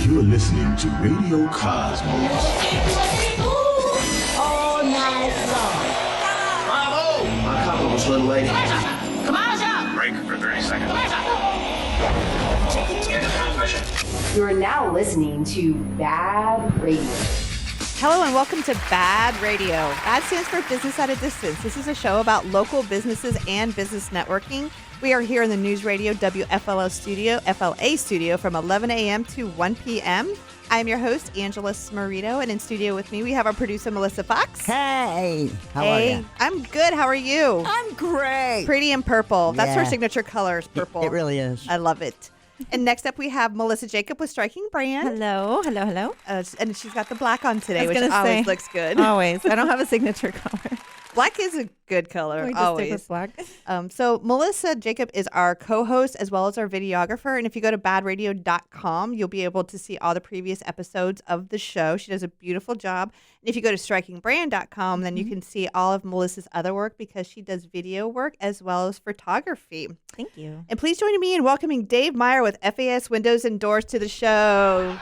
You're listening to Radio Cosmos. All night long. Bravo! My compliments, little lady. Come on, John. Break for 30 seconds. End of transmission. You are now listening to BaaD Radio. Hello and welcome to BaaD Radio. BaaD stands for Business at a Distance. This is a show about local businesses and business networking. We are here in the News Radio FLA studio from 11 a.m. to 1 p.m. I'm your host, Angela Smarito, and in studio with me, we have our producer, Melissa Fox. Hey, how are you? I'm good. How are you? I'm great. Pretty in purple. That's her Yeah. signature color is purple. It really is. I love it. And next up, we have Melissa Jacob with Striking Brand. Hello. And she's got the black on today, which gonna always say, looks good. Always. I don't have a signature color. Black is a good color, We just stick always. with black. So Melissa Jacob is our co-host as well as our videographer. And if you go to baadradio.com, you'll be able to see all the previous episodes of the show. She does a beautiful job. And if you go to strikingbrand.com, then you can see all of Melissa's other work because she does video work as well as photography. Thank you. And please join me in welcoming Dave Meyer with FAS Windows and Doors to the show.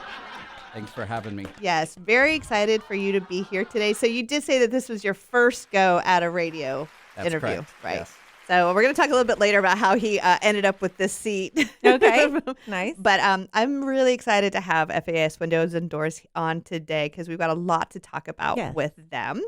Thanks for having me. Yes, very excited for you to be here today. So you did say that this was your first go at a radio That's interview, correct. right? Yes. So we're going to talk a little bit later about how he ended up with this seat. Okay. Nice. But I'm really excited to have FAS Windows and Doors on today because we've got a lot to talk about Yes. with them.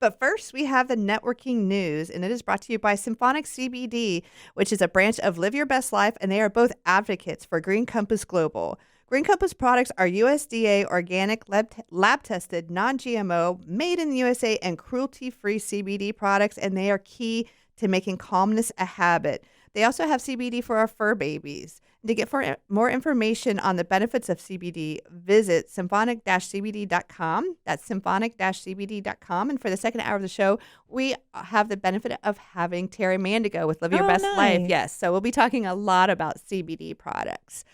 But first, we have the networking news, and it is brought to you by Symphonic CBD, which is a branch of Live Your Best Life, and they are both advocates for Green Compass Global. Green Compass products are USDA organic, lab-tested, non-GMO, made in the USA, and cruelty-free CBD products, and they are key to making calmness a habit. They also have CBD for our fur babies. To get more information on the benefits of CBD, visit symphonic-cbd.com. That's symphonic-cbd.com. And for the second hour of the show, we have the benefit of having Terry Mandigo with Live Your Best Life. Nice. Yes, so we'll be talking a lot about CBD products.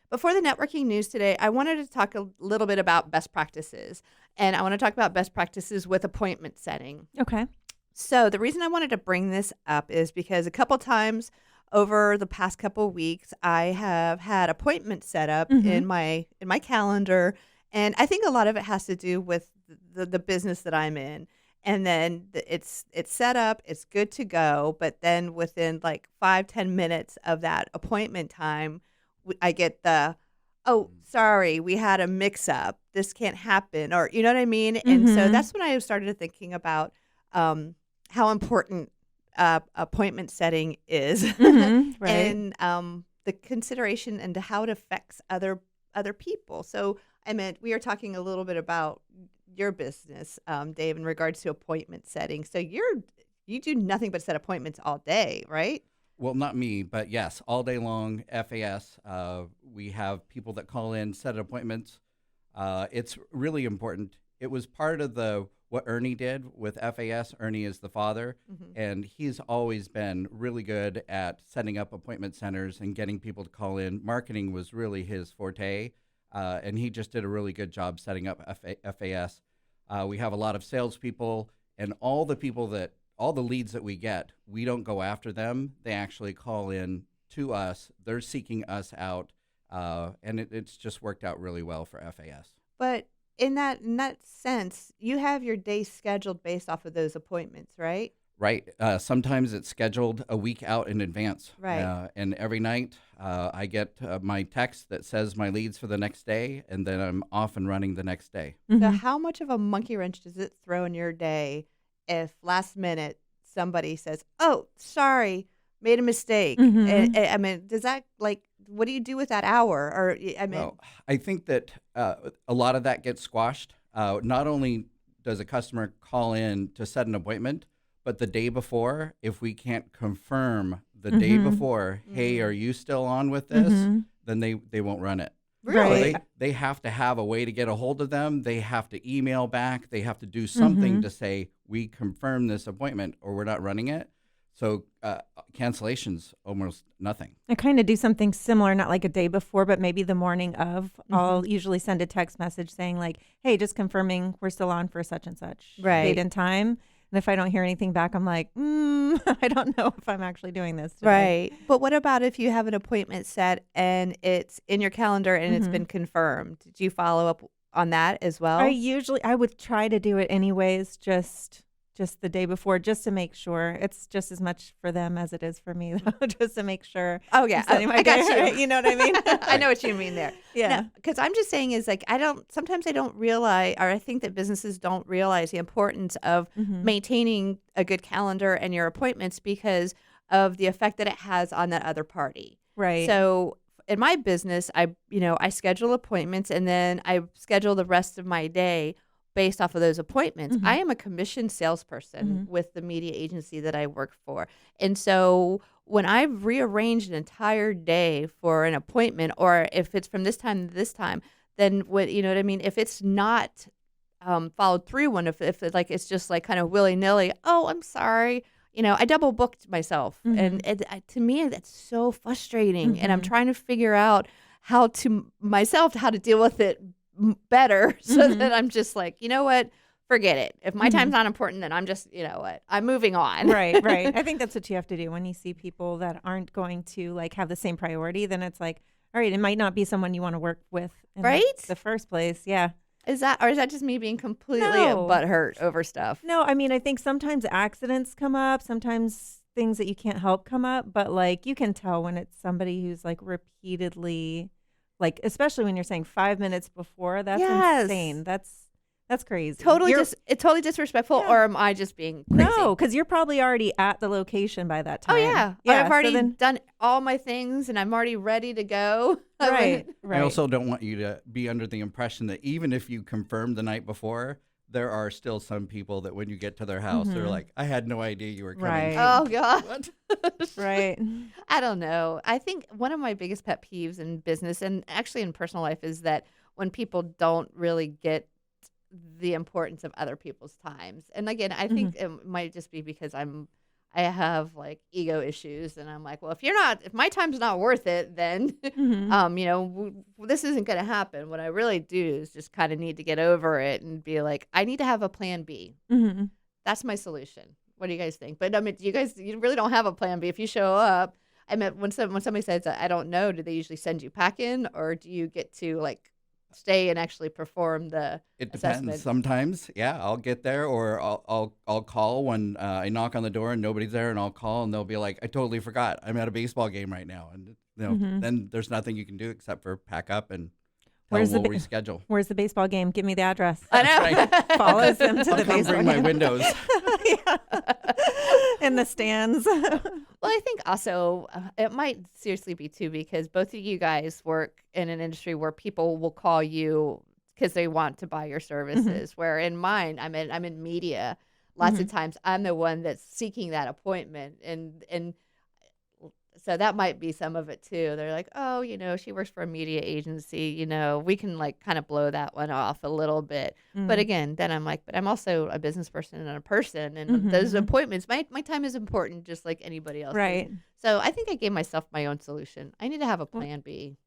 Before the networking news today, I wanted to talk a little bit about best practices. And I want to talk about best practices with appointment setting. Okay. So the reason I wanted to bring this up is because a couple times over the past couple weeks, I have had appointments set up in my calendar, and I think a lot of it has to do with the business that I'm in. And then it's set up, it's good to go, but then within like 5-10 minutes of that appointment time, I get oh, sorry, we had a mix-up. This can't happen, or you know what I mean? And so that's when I started thinking about how important appointment setting is, Right. and the consideration and how it affects other people. So, I meant we are talking a little bit about your business, Dave, in regards to appointment setting. So you do nothing but set appointments all day, right? Well, not me, but yes, all day long, FAS. We have people that call in, set appointments. It's really important. It was part of what Ernie did with FAS. Ernie is the father, and he's always been really good at setting up appointment centers and getting people to call in. Marketing was really his forte, and he just did a really good job setting up FAS. We have a lot of salespeople, and all the leads that we get, we don't go after them. They actually call in to us. They're seeking us out, and it's just worked out really well for FAS. But in that sense, you have your day scheduled based off of those appointments, right? Right. Sometimes it's scheduled a week out in advance. Right. And every night I get my text that says my leads for the next day, and then I'm off and running the next day. So how much of a monkey wrench does it throw in your day if last minute somebody says, oh, sorry, made a mistake? I mean, does that, like, what do you do with that hour? Or, I mean, Well, I think that a lot of that gets squashed. Not only does a customer call in to set an appointment, but the day before, if we can't confirm the day before, hey, are you still on with this? Then they won't run it. Really? So they have to have a way to get a hold of them. They have to email back. They have to do something to say, we confirm this appointment or we're not running it. So cancellations, almost nothing. I kind of do something similar, not like a day before, but maybe the morning of. I'll usually send a text message saying like, hey, just confirming we're still on for such and such Right. date and time. And if I don't hear anything back, I'm like, I don't know if I'm actually doing this today. Right. But what about if you have an appointment set and it's in your calendar and it's been confirmed? Did you follow up on that as well? I would try to do it anyways, just the day before, just to make sure. It's just as much for them as it is for me, though, just to make sure. Oh, yeah. I got you. Right. You know what I mean? I know what you mean there. Yeah. Because I'm just saying is like, sometimes I don't realize, or I think that businesses don't realize the importance of maintaining a good calendar and your appointments because of the effect that it has on that other party. Right. So in my business, I schedule appointments and then I schedule the rest of my day based off of those appointments. I am a commissioned salesperson with the media agency that I work for. And so when I've rearranged an entire day for an appointment, or if it's from this time to this time, then you know what I mean? If it's not followed through if it's just like kind of willy-nilly, oh, I'm sorry. I double booked myself. And to me, that's so frustrating. And I'm trying to figure out how to deal with it better so that I'm just like, you know what, forget it. If my time's not important, then I'm just, I'm moving on. Right. I think that's what you have to do when you see people that aren't going to like have the same priority. Then it's like, all right, it might not be someone you want to work with in the first place. Yeah. Is that just me being completely butthurt over stuff? No, I mean, I think sometimes accidents come up, sometimes things that you can't help come up, but like you can tell when it's somebody who's like repeatedly, like especially when you're saying 5 minutes before, that's insane. That's crazy. It's totally disrespectful, or am I just being crazy? No, because you're probably already at the location by that time. Oh yeah. I've already done all my things and I'm already ready to go. Right. I also don't want you to be under the impression that even if you confirmed the night before, there are still some people that when you get to their house, they're like, I had no idea you were coming. Right. Oh, God. What? Right. I don't know. I think one of my biggest pet peeves in business and actually in personal life is that when people don't really get the importance of other people's times. And again, I think it might just be because I have like ego issues and I'm like, well, if my time's not worth it, then, this isn't going to happen. What I really do is just kind of need to get over it and be like, I need to have a plan B. That's my solution. What do you guys think? But I mean, you really don't have a plan B. If you show up, I mean, when somebody says that, I don't know, do they usually send you packing or do you get to like stay and actually perform the assessment? Depends. Sometimes, I'll get there, or I'll call when I knock on the door and nobody's there, and I'll call and they'll be like, "I totally forgot. I'm at a baseball game right now," and then there's nothing you can do except for pack up and we'll reschedule. Where's the baseball game? Give me the address. I know. Right. Follows them to I'll the come baseball bring game. my windows. In the stands. Well, I think also it might seriously be too because both of you guys work in an industry where people will call you because they want to buy your services. Where in mine, I'm in media. Lots of times, I'm the one that's seeking that appointment, and so that might be some of it too. They're like, oh, she works for a media agency. We can like kind of blow that one off a little bit. But again, then I'm like, but I'm also a business person and a person. And those appointments, my time is important just like anybody else. Right. So I think I gave myself my own solution. I need to have a plan B.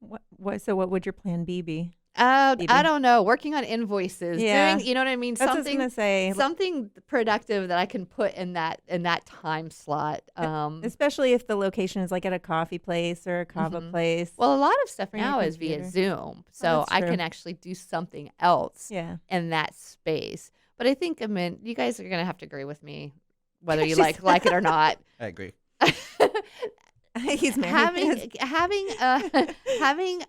So what would your plan B be? I don't know. Working on invoices. Yeah. Doing, you know what I mean? That's what I was gonna say. Something productive that I can put in that time slot. Especially if the location is like at a coffee place or a kava place. Well, a lot of stuff Or your now is via computer. Zoom, so that's I true. can actually do something else Yeah. in that space. But I think, you guys are gonna have to agree with me, whether you like it or not. I agree. He's married. Having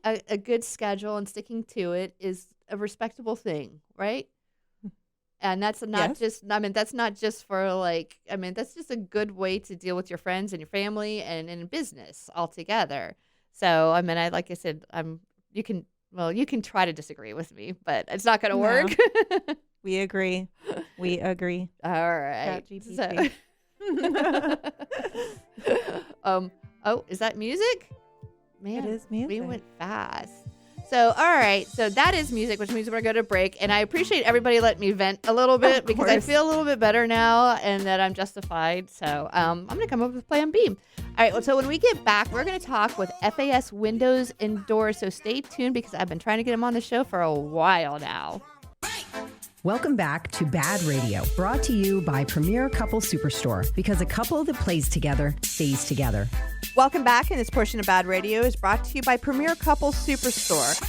a good schedule and sticking to it is a respectable thing, right? And that's not just, that's not just for like, that's just a good way to deal with your friends and your family and in business altogether. So, like I said, you can try to disagree with me, but it's not going to work. We agree. All right. ChatGPT. Oh, is that music? Man, It is music. we went fast. So, all right. So that is music, which means we're going to go to break. And I appreciate everybody letting me vent a little bit because I feel a little bit better now and that I'm justified. So I'm going to come up with plan B. All right. Well, so when we get back, we're going to talk with FAS Windows and Doors. So stay tuned because I've been trying to get them on the show for a while now. Welcome back to BaaD Radio, brought to you by Premier Couple Superstore, because a couple that plays together stays together. Welcome back, and this portion of BaaD Radio is brought to you by Premier Couple Superstore.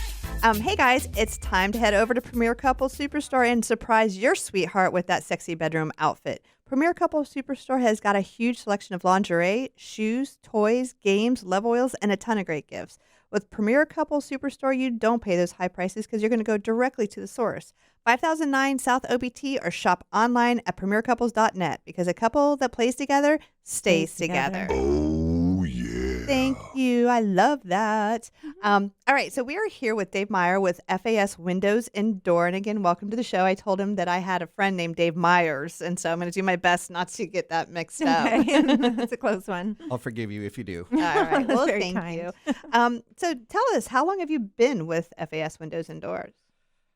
Hey guys, it's time to head over to Premier Couple Superstore and surprise your sweetheart with that sexy bedroom outfit. Premier Couple Superstore has got a huge selection of lingerie, shoes, toys, games, love oils, and a ton of great gifts. With Premier Couple Superstore, you don't pay those high prices because you're going to go directly to the source. 5009 South OBT, or shop online at premiercouples.net, because a couple that plays together stays together. Oh, yeah. Thank you. I love that. All right. So we are here with Dave Meyer with FAS Windows and Door. And again, welcome to the show. I told him that I had a friend named Dave Myers. And so I'm going to do my best not to get that mixed up. It's a close one. I'll forgive you if you do. All right. Well, Very thank kind. you. So tell us, how long have you been with FAS Windows and Doors?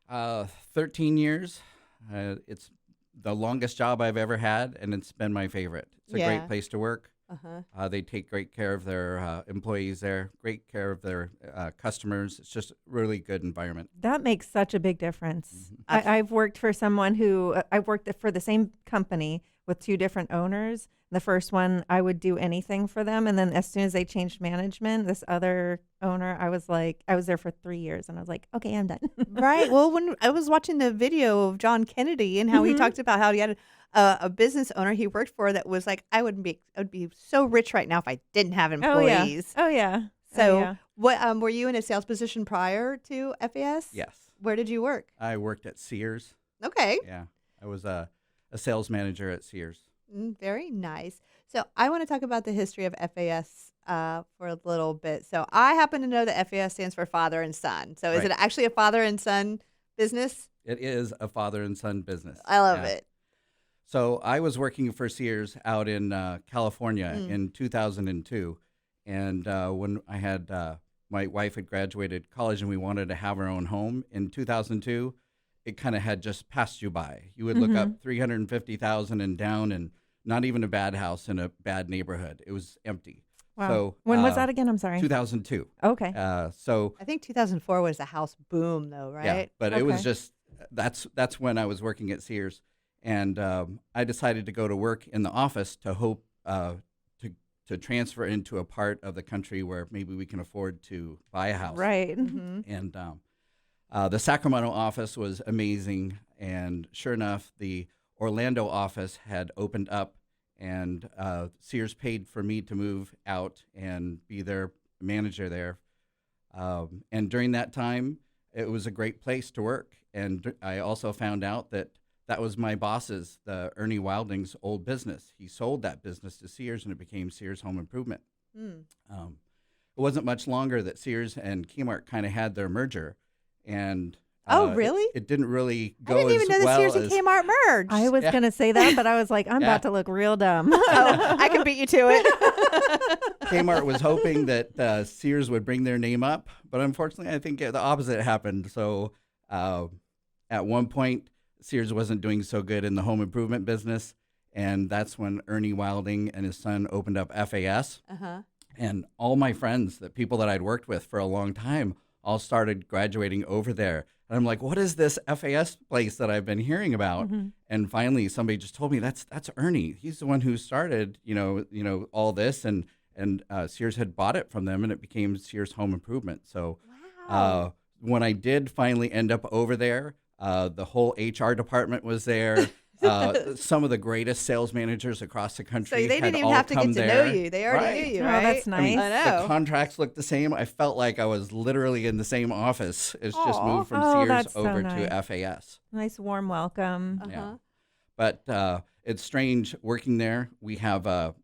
13 years. It's the longest job I've ever had, and it's been my favorite. It's a Yeah. great place to work. Uh-huh. They take great care of their employees there, great care of their customers. It's just a really good environment. That makes such a big difference. Mm-hmm. I've worked for someone who I worked for the same company with two different owners. The first one, I would do anything for them. And then as soon as they changed management, this other owner, I was there for 3 years. And I was like, okay, I'm done. Right. Well, when I was watching the video of John Kennedy and how he talked about how he had a business owner he worked for that was like, I would be so rich right now if I didn't have employees. Oh, yeah. So what were you in a sales position prior to FAS? Yes. Where did you work? I worked at Sears. Okay. Yeah. I was a sales manager at Sears. Very nice. So I want to talk about the history of FAS for a little bit. So I happen to know that FAS stands for father and son. So is Right. it actually a father and son business? It is a father and son business. I love Yeah. it. So I was working for Sears out in California in 2002. And when I had my wife had graduated college and we wanted to have our own home in 2002, it kind of had just passed you by. You would look up 350,000 and down, and not even a bad house in a bad neighborhood. It was empty. Wow. So When was that again? I'm sorry. 2002. Okay. So I think 2004 was the house boom, though, right? yeah, but it was Okay. just that's when I was working at Sears, and I decided to go to work in the office to hope to transfer into a part of the country where maybe we can afford to buy a house. Right. And the Sacramento office was amazing, and sure enough, the Orlando office had opened up, and Sears paid for me to move out and be their manager there. And during that time, it was a great place to work. And I also found out that was my boss's, the Ernie Wilding's old business. He sold that business to Sears, and it became Sears Home Improvement. It wasn't much longer that Sears and Kmart kind of had their merger. And Oh, really? It didn't really I go didn't even know as the well Sears and as Kmart merged. I was going to say that, but I was like, I'm about to look real dumb. Oh, I can beat you to it. Kmart was hoping that Sears would bring their name up, but unfortunately, I think the opposite happened. So at one point, Sears wasn't doing so good in the home improvement business, and that's when Ernie Wilding and his son opened up FAS. And all my friends, the people that I'd worked with for a long time, all started graduating over there. And I'm like, what is this FAS place that I've been hearing about? And finally, somebody just told me that's Ernie. He's the one who started, all this, and Sears had bought it from them, and it became Sears Home Improvement. So when I did finally end up over there, the whole HR department was there. Some of the greatest sales managers across the country. So they had didn't even all have to come get to there. know you. They already knew you, Oh, right? that's nice. I know. The contracts looked the same. I felt like I was literally in the same office. It's just moved from Oh, Sears that's so over nice. to FAS. Nice warm welcome. Yeah. But it's strange working there. We have a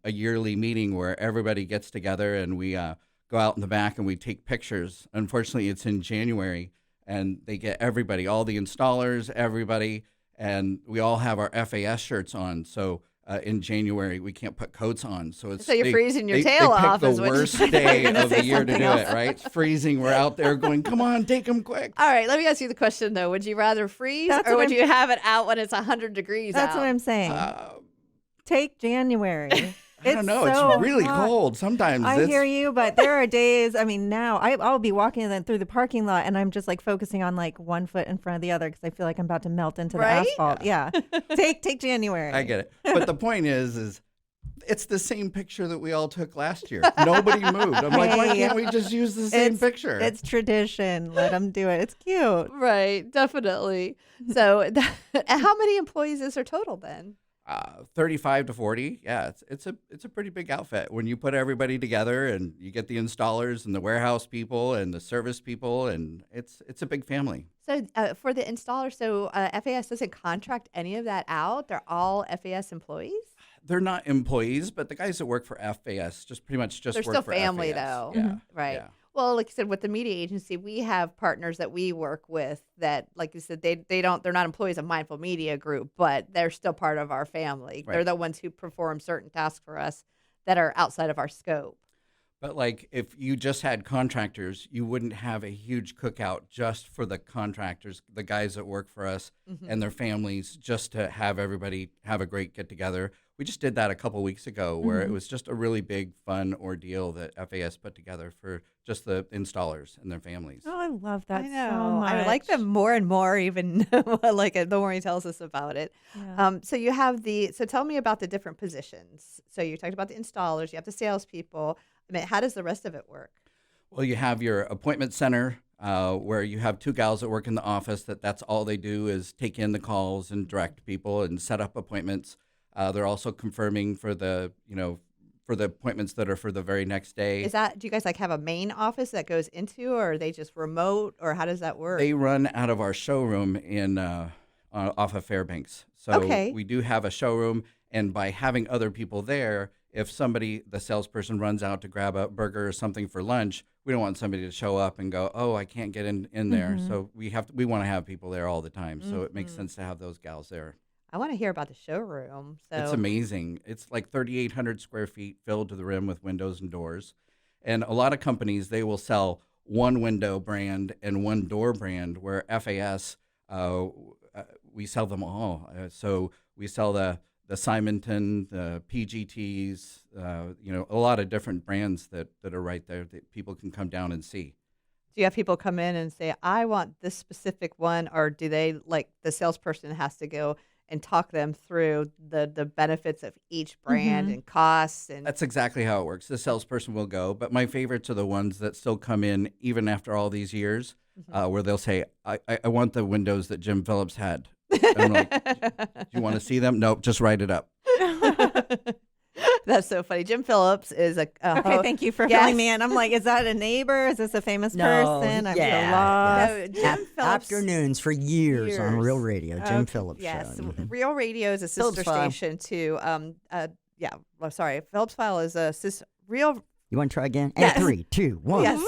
yearly meeting where everybody gets together and we go out in the back and we take pictures. Unfortunately, it's in January, and they get everybody, all the installers, everybody, and we all have our FAS shirts on. So in January, we can't put coats on. So you're freezing your tail off They is pick what the you- worst day gonna of the say year to something do else. it, right? It's freezing. We're out there going, come on, take them quick. All right, let me ask you the question, though. Would you rather freeze That's or what would you have it out when it's 100 degrees That's out? what I'm saying. Take January. I don't know. so It's really hot. cold. Sometimes I hear you, but there are days. I mean, now I'll be walking then through the parking lot, and I'm just like focusing on like one foot in front of the other because I feel like I'm about to melt into Right? the asphalt. Yeah, take January. I get it. But the point is it's the same picture that we all took last year. Nobody moved. I'm like, why Hey. can't we just use the same picture? It's tradition. Let them do it. It's cute. Right, definitely. So, how many employees is there total then? 35 to 40. Yeah, it's a pretty big outfit when you put everybody together and you get the installers and the warehouse people and the service people, and it's a big family. So, for the installer, FAS doesn't contract any of that out. They're all FAS employees. They're not employees, but the guys that work for FAS just pretty much just They're work still for family, FAS. though. Yeah, Right. yeah. Well, like you said, with the media agency, we have partners that we work with that, like you said, they're not employees of Mindful Media Group, but they're still part of our family. Right. They're the ones who perform certain tasks for us that are outside of our scope. But like if you just had contractors, you wouldn't have a huge cookout just for the contractors, the guys that work for us and their families, just to have everybody have a great get together. We just did that a couple weeks ago where it was just a really big, fun ordeal that FAS put together for just the installers and their families. Oh, I love that I know. so much. I like them more and more, even like the more he tells us about it. Yeah. So you have so tell me about the different positions. So you talked about the installers, you have the salespeople. I mean, how does the rest of it work? Well, you have your appointment center where you have two gals that work in the office that's all they do is take in the calls and direct people and set up appointments. They're also confirming for the appointments that are for the very next day. Do you guys like have a main office that goes into, or are they just remote, or how does that work? They run out of our showroom in off of Fairbanks. So Okay. we do have a showroom, and by having other people there, if the salesperson runs out to grab a burger or something for lunch, we don't want somebody to show up and go, oh, I can't get in there. So we want to have people there all the time. So it makes sense to have those gals there. I want to hear about the showroom. So It's amazing. It's like 3,800 square feet filled to the rim with windows and doors. And a lot of companies, they will sell one window brand and one door brand, where FAS, we sell them all. So we sell the Simonton, the PGTs, a lot of different brands that are right there that people can come down and see. Do you have people come in and say, I want this specific one, or do they, like, the salesperson has to go and talk them through the benefits of each brand and costs? And That's exactly how it works. The salesperson will go, but my favorites are the ones that still come in even after all these years, where they'll say, I want the windows that Jim Phillips had. And I'm like, do you want to see them? Nope, just write it up. That's so funny. Jim Phillips is a Okay, thank you for Yes. filling me in. I'm like, is that a neighbor? Is this a famous No, person? I'm yeah, so lost. No, Jim Phillips. Afternoons for years on Real Radio. Jim Phillips Yes, show. Mhm. Real Radio is a sister Phillips File. station to Phillips File is a Real. You want to try again? Yes. And 3, 2, 1. Yes.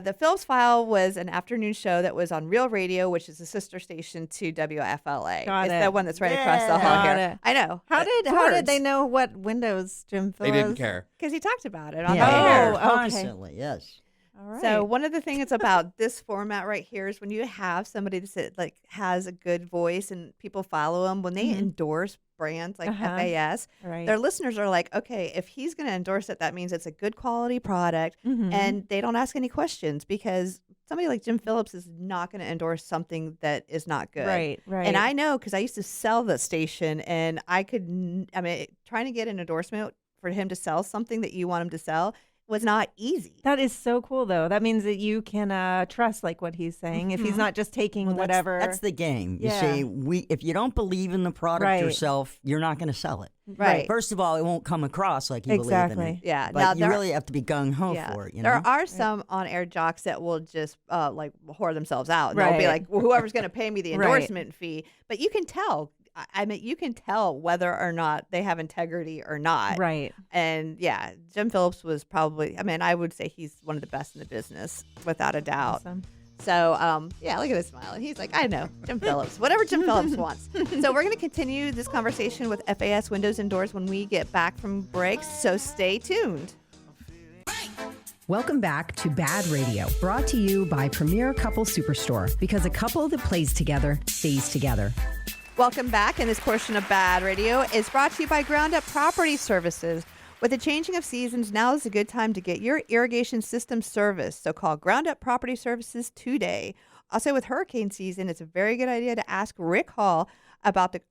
The Phillips File was an afternoon show that was on Real Radio, which is a sister station to WFLA. Got it's it. the one that's right across the hall Got here. it. I know. How did they know what windows Jim They Phillips? didn't care. Because he talked about it on Yeah, the Oh, air. okay. constantly, yes. All right. So one of the things about this format right here is when you have somebody that like has a good voice and people follow them, when they endorse brands like FAS, right. their listeners are like, okay, if he's going to endorse it, that means it's a good quality product, and they don't ask any questions, because somebody like Jim Phillips is not going to endorse something that is not good. Right, right. And I know, because I used to sell the station, and trying to get an endorsement for him to sell something that you want him to sell was not easy. That is so cool, though. That means that you can trust like what he's saying. If he's not just taking Well, whatever. That's the game. You Yeah. see, if you don't believe in the product Right. yourself, you're not going to sell it. Right. First of all, it won't come across like you believe in Exactly. it. Yeah. But Now, you there- really have to be gung ho for it. You know? There are some on-air jocks that will just like whore themselves out. And they'll be Right. like, well, whoever's going to pay me the Right. endorsement fee. But you can tell. I mean, you can tell whether or not they have integrity or not. Right. And yeah, Jim Phillips was probably, I would say he's one of the best in the business, without a doubt. Awesome. So, yeah, look at his smile. And he's like, I know, Jim Phillips, whatever Jim Phillips wants. So we're going to continue this conversation with FAS Windows and Doors when we get back from breaks. So stay tuned. Welcome back to BaaD Radio, brought to you by Premier Couple Superstore, because a couple that plays together stays together. Welcome back, and this portion of BaaD Radio is brought to you by Ground Up Property Services. With the changing of seasons, now is a good time to get your irrigation system serviced. So call Ground Up Property Services today. Also, with hurricane season, it's a very good idea to ask Rick Hall about the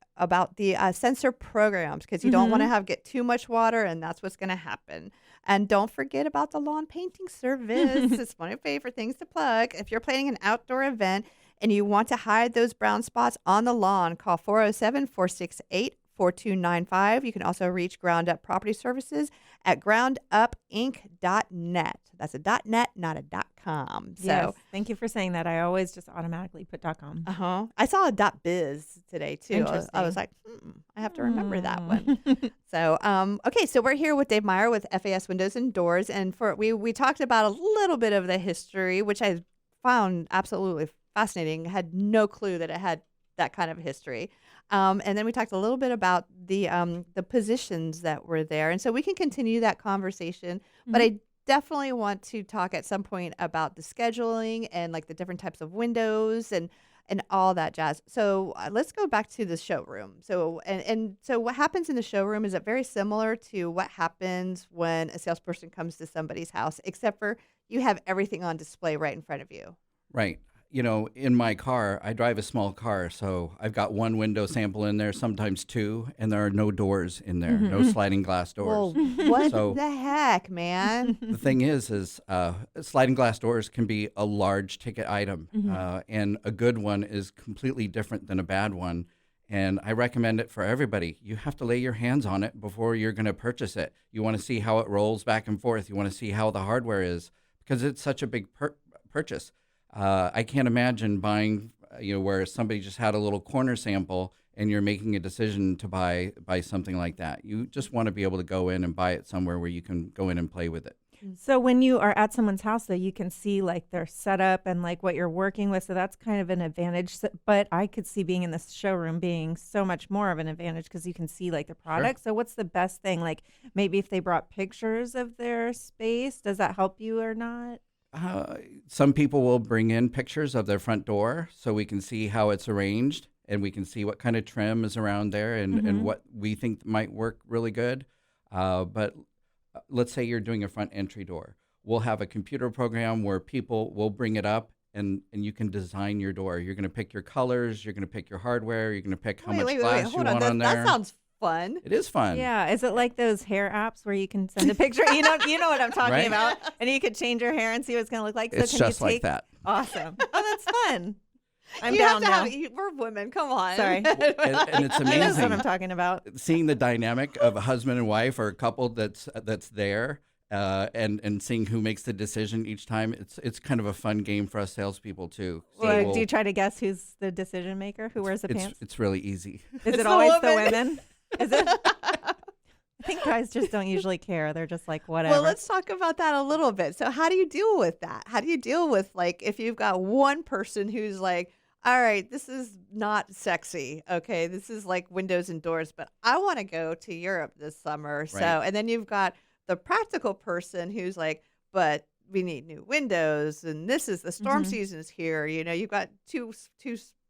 sensor programs, because you don't want to get too much water, and that's what's going to happen. And don't forget about the lawn painting service. It's one of my favorite things to plug. If you're planning an outdoor event and you want to hide those brown spots on the lawn, call 407-468-4295. You can also reach Ground Up Property Services at groundupinc.net. That's a .net, not a .com. So, yes, thank you for saying that. I always just automatically put .com. I saw a .biz today too. Interesting. I was like, I have to remember that one. So, okay, so we're here with Dave Meyer with FAS Windows and Doors, and we talked about a little bit of the history, which I found absolutely fascinating. Had no clue that it had that kind of history. And then we talked a little bit about the positions that were there, and so we can continue that conversation. But I definitely want to talk at some point about the scheduling and like the different types of windows and all that jazz. So let's go back to the showroom. So so what happens in the showroom, is it very similar to what happens when a salesperson comes to somebody's house, except for you have everything on display right in front of you? Right. You know, in my car, I drive a small car, so I've got one window sample in there, sometimes two, and there are no doors in there, no sliding glass doors. Well, what So- the heck, man? The thing is sliding glass doors can be a large ticket item, and a good one is completely different than a bad one. And I recommend it for everybody. You have to lay your hands on it before you're going to purchase it. You want to see how it rolls back and forth. You want to see how the hardware is, because it's such a big purchase. I can't imagine buying, where somebody just had a little corner sample and you're making a decision to buy something like that. You just want to be able to go in and buy it somewhere where you can go in and play with it. So when you are at someone's house, though, you can see like their setup and like what you're working with. So that's kind of an advantage. But I could see being in the showroom being so much more of an advantage, because you can see like the product. So what's the best thing? Like maybe if they brought pictures of their space, does that help you or not? Some people will bring in pictures of their front door so we can see how it's arranged, and we can see what kind of trim is around there and what we think might work really good. But let's say you're doing a front entry door. We'll have a computer program where people will bring it up, and you can design your door. You're going to pick your colors. You're going to pick your hardware. You're going to pick how much glass you want on there. That sounds fun. It is fun. Yeah. Is it like those hair apps where you can send a picture? you know what I'm talking Right? about. And you could change your hair and see what it's going to look like. So It's can just you like take... that. Awesome. Oh, that's fun. I'm You down have now. to we're women. Come on. Sorry. And it's He knows what I'm amazing talking about. seeing the dynamic of a husband and wife or a couple that's there. And seeing who makes the decision each time, it's kind of a fun game for us salespeople too. So Do you try to guess who's the decision maker? Who wears the pants? It's really easy. Is It's it the always the woman. women? Is it? I think guys just don't usually care. They're just like, whatever. Well, let's talk about that a little bit. So how do you deal with that? How do you deal with, like, if you've got one person who's like, all right, this is not sexy. Okay, this is like windows and doors, but I want to go to Europe this summer. So, Right. and then you've got the practical person who's like, but we need new windows, and this is the storm season is here. You've got two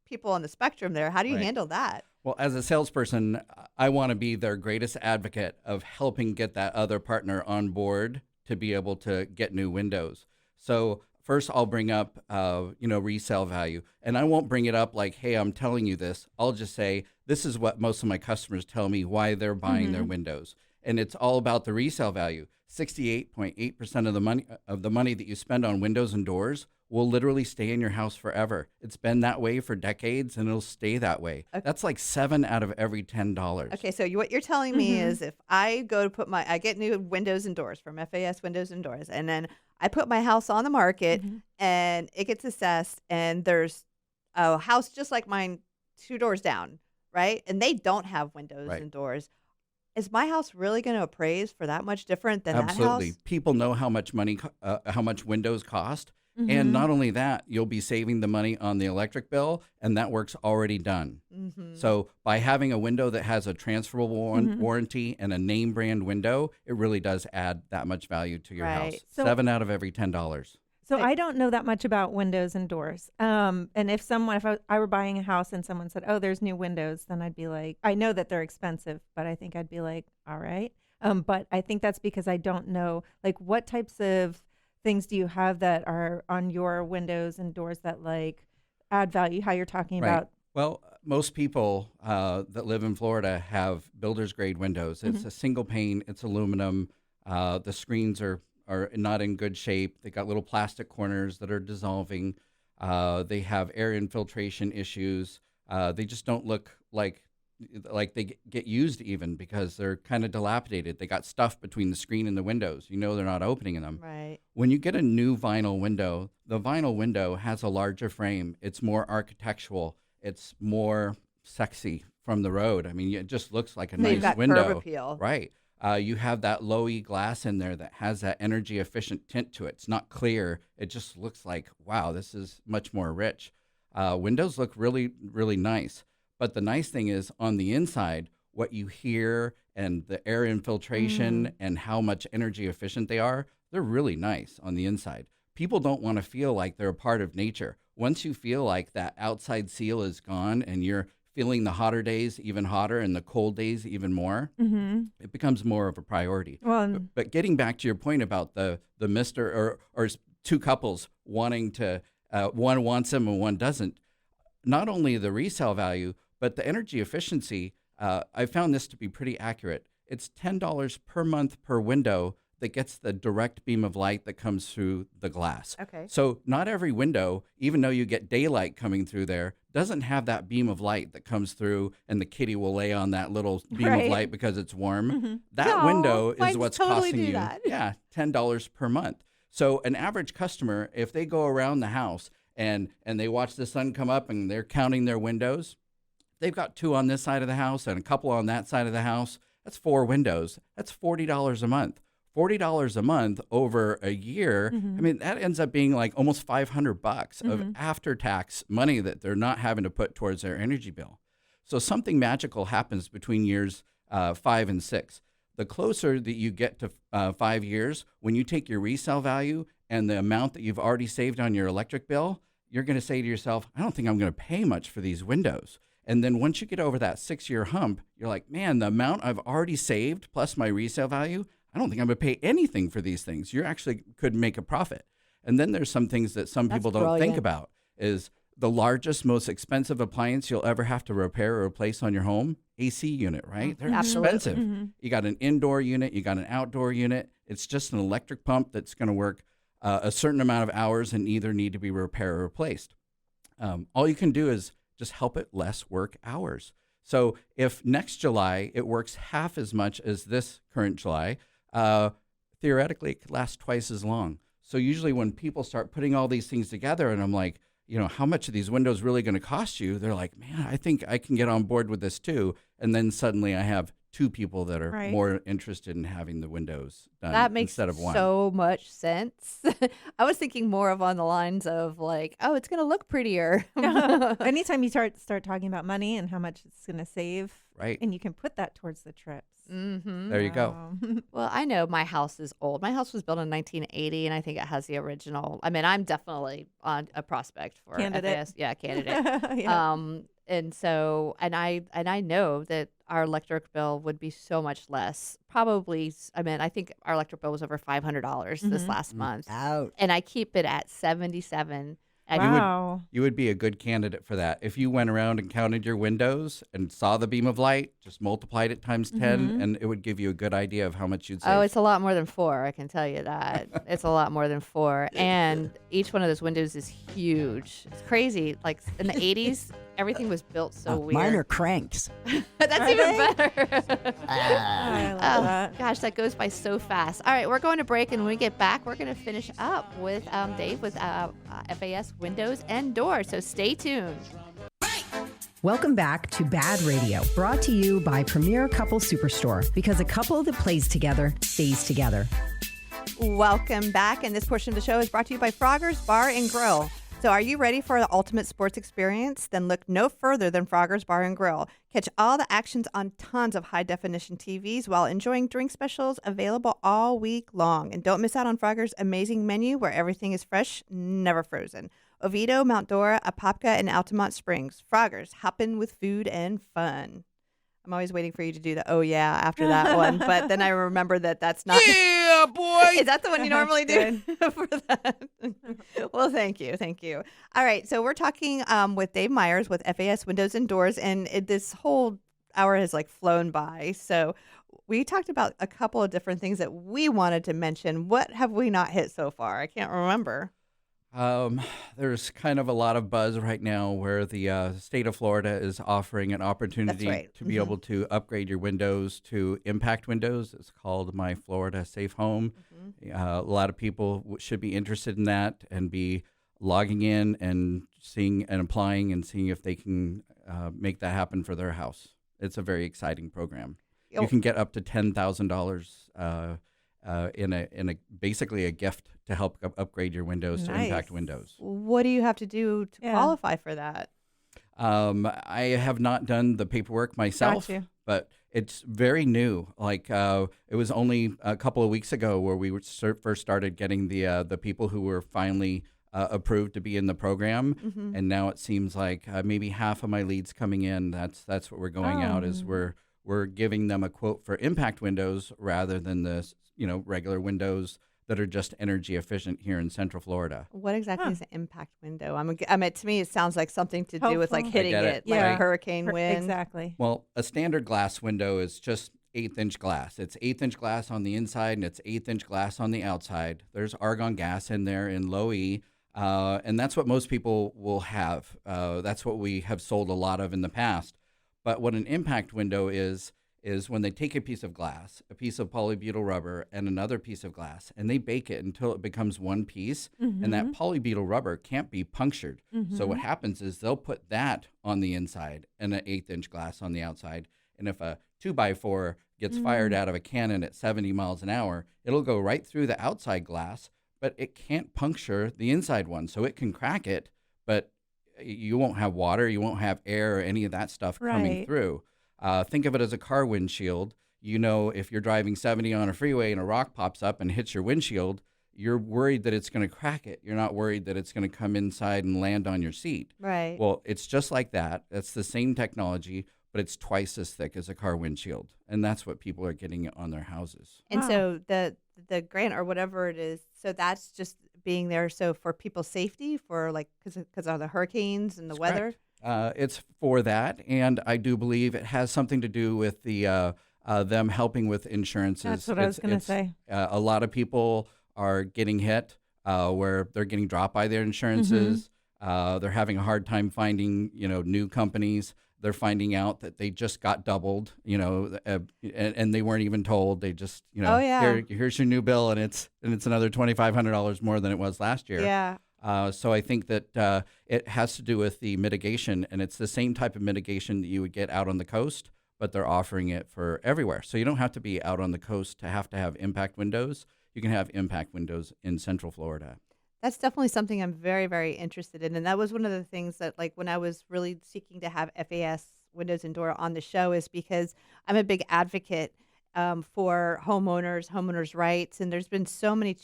people on the spectrum there. How do you Right. handle that? Well, as a salesperson, I want to be their greatest advocate of helping get that other partner on board to be able to get new windows. So first, I'll bring up, resale value, and I won't bring it up like, "Hey, I'm telling you this." I'll just say, "This is what most of my customers tell me why they're buying their windows," and it's all about the resale value. 68.8% of the money that you spend on windows and doors will literally stay in your house forever. It's been that way for decades, and it'll stay that way. Okay. That's like 7 out of every $10. Okay, so what you're telling me is if I go to I get new windows and doors from FAS Windows and Doors, and then I put my house on the market and it gets assessed, and there's a house just like mine 2 doors down, right? And they don't have windows Right. and doors. Is my house really going to appraise for that much different than Absolutely. that house? People know how much how much windows cost. And not only that, you'll be saving the money on the electric bill, and that work's already done. So by having a window that has a transferable warranty and a name brand window, it really does add that much value to your Right. house. So- 7 out of every $10. So I don't know that much about windows and doors. And if I were buying a house and someone said, "Oh, there's new windows," then I'd be like, I know that they're expensive, but I think I'd be like, all right. But I think that's because I don't know, like, what types of things do you have that are on your windows and doors that like add value? How you're talking Right. about? Well, most people that live in Florida have builder's grade windows. It's a single pane. It's aluminum. The screens are not in good shape. They got little plastic corners that are dissolving. They have air infiltration issues. They just don't look like they get used even because they're kind of dilapidated. They got stuff between the screen and the windows. You know they're not opening them. Right. When you get a new vinyl window, the vinyl window has a larger frame. It's more architectural. It's more sexy from the road. I mean, it just looks like a They've nice got window. curb appeal. Right. You have that low-E glass in there that has that energy efficient tint to it. It's not clear. It just looks like, wow, this is much more rich. Windows look really, really nice. But the nice thing is on the inside, what you hear and the air infiltration and how much energy efficient they are, they're really nice on the inside. People don't want to feel like they're a part of nature. Once you feel like that outside seal is gone and you're feeling the hotter days even hotter and the cold days even more, it becomes more of a priority. Well, But getting back to your point about the Mr. or two couples wanting to, one wants them and one doesn't, not only the resale value, but the energy efficiency, I found this to be pretty accurate. It's $10 per month per window that gets the direct beam of light that comes through the glass. Okay. So not every window, even though you get daylight coming through there, doesn't have that beam of light that comes through and the kitty will lay on that little beam of light because it's warm. That No, window is mine's what's totally costing do you that. $10 per month. So an average customer, if they go around the house and they watch the sun come up and they're counting their windows, they've got 2 on this side of the house and a couple on that side of the house. That's 4 windows. That's $40 a month. $40 a month over a year. I mean, that ends up being like almost $500 of after-tax money that they're not having to put towards their energy bill. So something magical happens between years 5 and 6. The closer that you get to 5 years, when you take your resale value and the amount that you've already saved on your electric bill, you're going to say to yourself, I don't think I'm going to pay much for these windows. And then once you get over that 6-year hump, you're like, man, the amount I've already saved plus my resale value, I don't think I'm going to pay anything for these things. You actually could make a profit. And then there's some things that some people don't think about is the largest, most expensive appliance you'll ever have to repair or replace on your home, AC unit, right? They're expensive. You got an indoor unit, you got an outdoor unit. It's just an electric pump that's going to work a certain amount of hours and either need to be repaired or replaced. All you can do is just help it less work hours. So if next July it works half as much as this current July, theoretically it could last twice as long. So usually when people start putting all these things together and I'm like, you know, how much are these windows really going to cost you? They're like, man, I think I can get on board with this too. And then suddenly I have 2 people that are more interested in having the windows done That makes instead of 1. so much sense. I was thinking more of on the lines of like, oh, it's going to look prettier. anytime you start talking about money and how much it's going to save, Right. and you can put that towards the trips. There you go. Well, I know my house is old. My house was built in 1980, and I think it has the original. I mean, I'm definitely on a prospect for Candidate. FAS. Yeah, candidate. Yeah. And so, and I know that our electric bill would be so much less. Probably, I mean, I think our electric bill was over $500 this last month, Out. and I keep it at 77. And Wow. You would be a good candidate for that. If you went around and counted your windows and saw the beam of light, just multiplied it times 10, and it would give you a good idea of how much you'd save. Oh, it's a lot more than 4. I can tell you that. It's a lot more than 4. And each one of those windows is huge. It's crazy. Like in the 80s, everything was built so weird. Mine are cranks. That's even better. I love that. Gosh, that goes by so fast. All right, we're going to break, and when we get back, we're going to finish up with Dave with FAS windows and doors. So stay tuned. Welcome back to BaaD Radio, brought to you by Premier Couple Superstore, because a couple that plays together stays together. Welcome back, and this portion of the show is brought to you by Frogger's Bar and Grill. So are you ready for the ultimate sports experience? Then look no further than Frogger's Bar and Grill. Catch all the actions on tons of high-definition TVs while enjoying drink specials available all week long. And don't miss out on Frogger's amazing menu where everything is fresh, never frozen. Oviedo, Mount Dora, Apopka, and Altamont Springs. Frogger's, hopping with food and fun. I'm always waiting for you to do the "oh yeah" after that one, but then I remember that that's not. Yeah, boy. Is that the one you normally do for that? Well, thank you. All right, so we're talking with Dave Myers with FAS Windows and Doors, and this whole hour has like flown by. So we talked about a couple of different things that we wanted to mention. What have we not hit so far? I can't remember. There's kind of a lot of buzz right now where the state of Florida is offering an opportunity to be able to upgrade your windows to impact windows. It's called My Florida Safe Home. A lot of people should be interested in that and be logging in and seeing and applying and seeing if they can make that happen for their house. It's a very exciting program. You can get up to $10,000 in a basically a gift to help upgrade your windows to impact windows. What do you have to do to qualify for that? I have not done the paperwork myself, but it's very new. Like it was only a couple of weeks ago where we first started getting the people who were finally approved to be in the program, and now it seems like maybe half of my leads coming in. That's what we're going out is we're giving them a quote for impact windows rather than the regular windows that are just energy efficient here in Central Florida. What exactly is an impact window? I mean, to me, it sounds like something to do with like hitting it, like a hurricane wind. Exactly. Well, a standard glass window is just 1/8-inch glass. It's 1/8-inch glass on the inside and it's 1/8-inch glass on the outside. There's argon gas in there in low E, and that's what most people will have. That's what we have sold a lot of in the past. But what an impact window is when they take a piece of glass, a piece of polybutyl rubber, and another piece of glass, and they bake it until it becomes one piece, and that polybutyl rubber can't be punctured. So what happens is they'll put that on the inside and an 1/8-inch glass on the outside, and if a 2x4 gets fired out of a cannon at 70 miles an hour, it'll go right through the outside glass, but it can't puncture the inside one. So it can crack it, but you won't have water, you won't have air or any of that stuff coming through. Think of it as a car windshield. If you're driving 70 on a freeway and a rock pops up and hits your windshield, you're worried that it's going to crack it. You're not worried that it's going to come inside and land on your seat. Right. Well, it's just like that. It's the same technology, but it's twice as thick as a car windshield. And that's what people are getting on their houses. And so the grant or whatever it is, so that's just being there so for people's safety, for like because of the hurricanes and the weather? Correct. It's for that, and I do believe it has something to do with the them helping with insurances. That's what I was going to say. A lot of people are getting hit where they're getting dropped by their insurances. They're having a hard time finding new companies. They're finding out that they just got doubled, and they weren't even told. They just, here's your new bill, and it's another $2,500 more than it was last year. Yeah. So I think that it has to do with the mitigation, and it's the same type of mitigation that you would get out on the coast, but they're offering it for everywhere. So you don't have to be out on the coast to have impact windows. You can have impact windows in Central Florida. That's definitely something I'm very, very interested in. And that was one of the things that, like, when I was really seeking to have FAS Windows and Door on the show is because I'm a big advocate for homeowners' rights. And there's been so many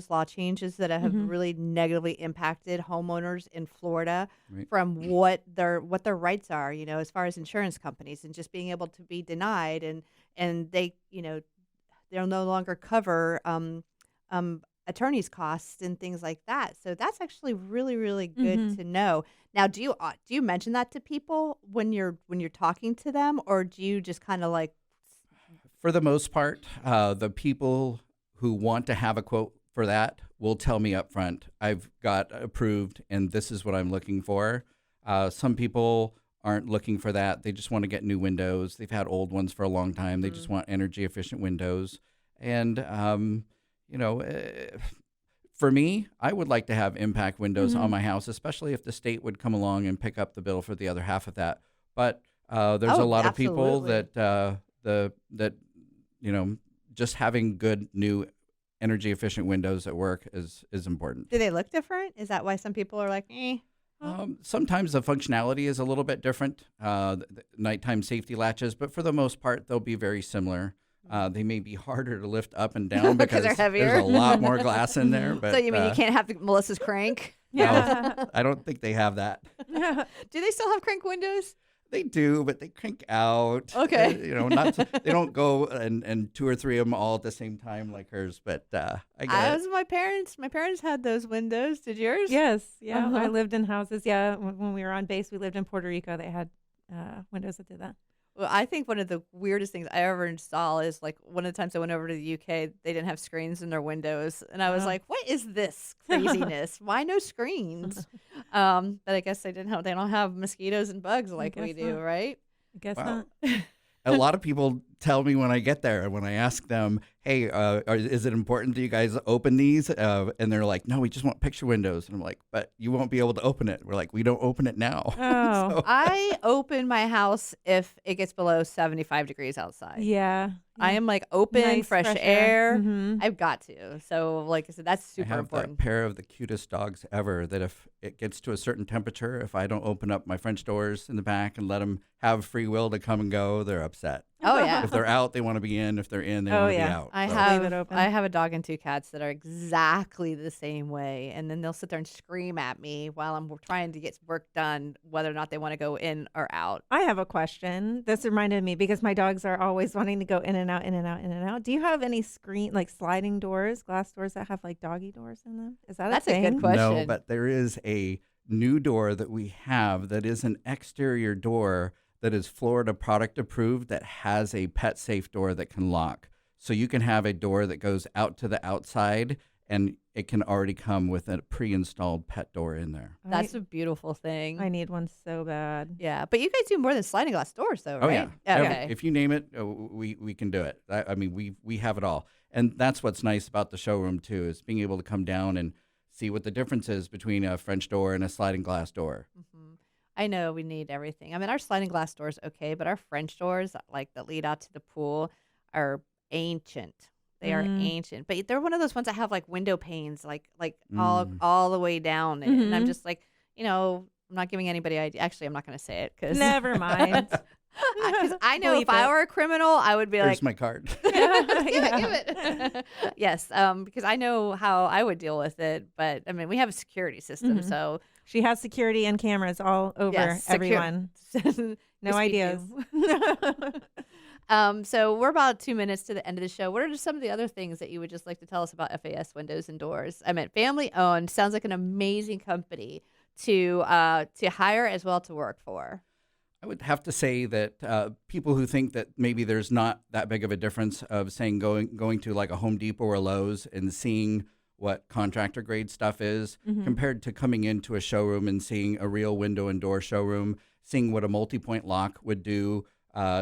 law changes that have really negatively impacted homeowners in Florida from what their rights are, as far as insurance companies and just being able to be denied and they, they'll no longer cover attorney's costs and things like that. So that's actually really, really good to know. Now, do you mention that to people when you're talking to them, or do you just kind of like? For the most part, the people who want to have a quote for that will tell me up front, I've got approved and this is what I'm looking for. Some people aren't looking for that. They just want to get new windows. They've had old ones for a long time. They just want energy efficient windows. And, for me, I would like to have impact windows on my house, especially if the state would come along and pick up the bill for the other half of that. But there's a lot of people that just having good new energy efficient windows at work is important. Do they look different? Is that why some people are like, Sometimes the functionality is a little bit different, the nighttime safety latches, but for the most part, they'll be very similar. They may be harder to lift up and down because they're heavier. There's a lot more glass in there. But, so you mean you can't have Melissa's crank? No, I don't think they have that. Do they still have crank windows? They do, but they crank out. Okay. They don't go and 2 or 3 of them all at the same time like hers. But I get it. My parents had those windows. Did yours? Yes. Yeah. Uh-huh. I lived in houses. Yeah. When we were on base, we lived in Puerto Rico. They had windows that did that. Well, I think one of the weirdest things I ever saw is like one of the times I went over to the UK, they didn't have screens in their windows, and I was like, "What is this craziness? Why no screens?" But I guess they don't have mosquitoes and bugs like we do, right? I guess Wow. not. A lot of people tell me when I get there, when I ask them, hey, is it important that you guys open these? And they're like, no, we just want picture windows. And I'm like, but you won't be able to open it. We're like, we don't open it now. Oh. So- I open my house if it gets below 75 degrees outside. Yeah. I am like open, Nice, fresh fresh air. air. Mhm. I've got to. So, like I said, that's I super have important. that pair of the cutest dogs ever that if it gets to a certain temperature, if I don't open up my French doors in the back and let them have free will to come and go, they're upset. Oh, yeah. If they're out, they want to be in. If they're in, they Oh, want to yeah. be out. I So- Leave it open. have a dog and 2 cats that are exactly the same way, and then they'll sit there and scream at me while I'm trying to get work done, whether or not they want to go in or out. I have a question. This reminded me because my dogs are always wanting to go in and out, in and out, in and out. Do you have any sliding doors, glass doors that have like doggy doors in them? Is that That's a a thing? good question. No, but there is a new door that we have that is an exterior door that is Florida product approved that has a pet safe door that can lock. So you can have a door that goes out to the outside and it can already come with a pre-installed pet door in there. That's a beautiful thing. I need one so bad. Yeah, but you guys do more than sliding glass doors, though, Oh right? yeah. Okay. If you name it, we can do it. I mean, we have it all. And that's what's nice about the showroom too, is being able to come down and see what the difference is between a French door and a sliding glass door. Mhm. I know we need everything. I mean, our sliding glass doors okay, but our French doors, like that lead out to the pool, are ancient. They are ancient, but they're one of those ones that have like window panes, like all the way down. And I'm just like, I'm not giving anybody idea. Actually, I'm not going to say it because Never mind. I know if Bleep I it. were a criminal, I would be Here's like, my card. give it. Yes, because I know how I would deal with it. But I mean, we have a security system, so She has security and cameras all over yes, everyone. No Yes, we ideas. do. So we're about 2 minutes to the end of the show. What are just some of the other things that you would just like to tell us about FAS Windows and Doors? I mean, family owned, sounds like an amazing company to hire as well to work for. I would have to say that people who think that maybe there's not that big of a difference of saying going to like a Home Depot or Lowe's and seeing what contractor grade stuff is compared to coming into a showroom and seeing a real window and door showroom, seeing what a multi-point lock would do,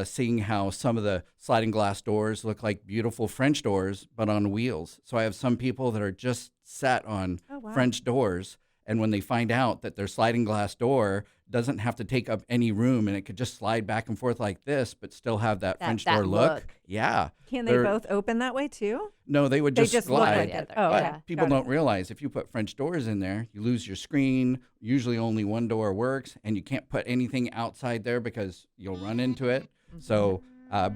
seeing how some of the sliding glass doors look like beautiful French doors, but on wheels. So I have some people that are just set on French doors. And when they find out that their sliding glass door doesn't have to take up any room and it could just slide back and forth like this, but still have that French door look. Yeah. Can they both open that way too? No, they would They just just look slide. like it. Oh, But yeah. people Got it. don't realize if you put French doors in there, you lose your screen. Usually only one door works, and you can't put anything outside there because you'll run into it. So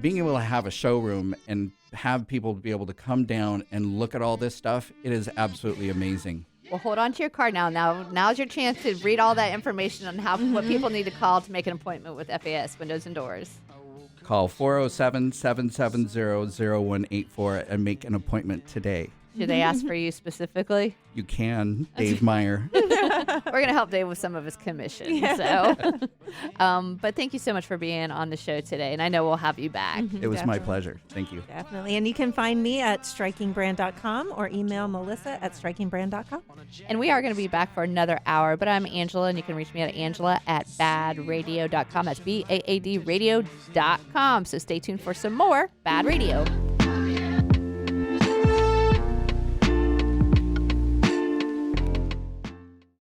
being able to have a showroom and have people be able to come down and look at all this stuff, it is absolutely amazing. Well, hold on to your card now. Now's your chance to read all that information on how what people need to call to make an appointment with FAS Windows and Doors. Call 407-770-0184 and make an appointment today. Should they ask for you specifically? You can, Dave Meyer. We're going to help Dave with some of his commission. So, but thank you so much for being on the show today. And I know we'll have you back. It was my pleasure. Thank you. Definitely. And you can find me at strikingbrand.com or email Melissa at strikingbrand.com. And we are going to be back for another hour. But I'm Angela, and you can reach me at angela@baadradio.com. That's BAAD radio.com. So stay tuned for some more BaaD Radio.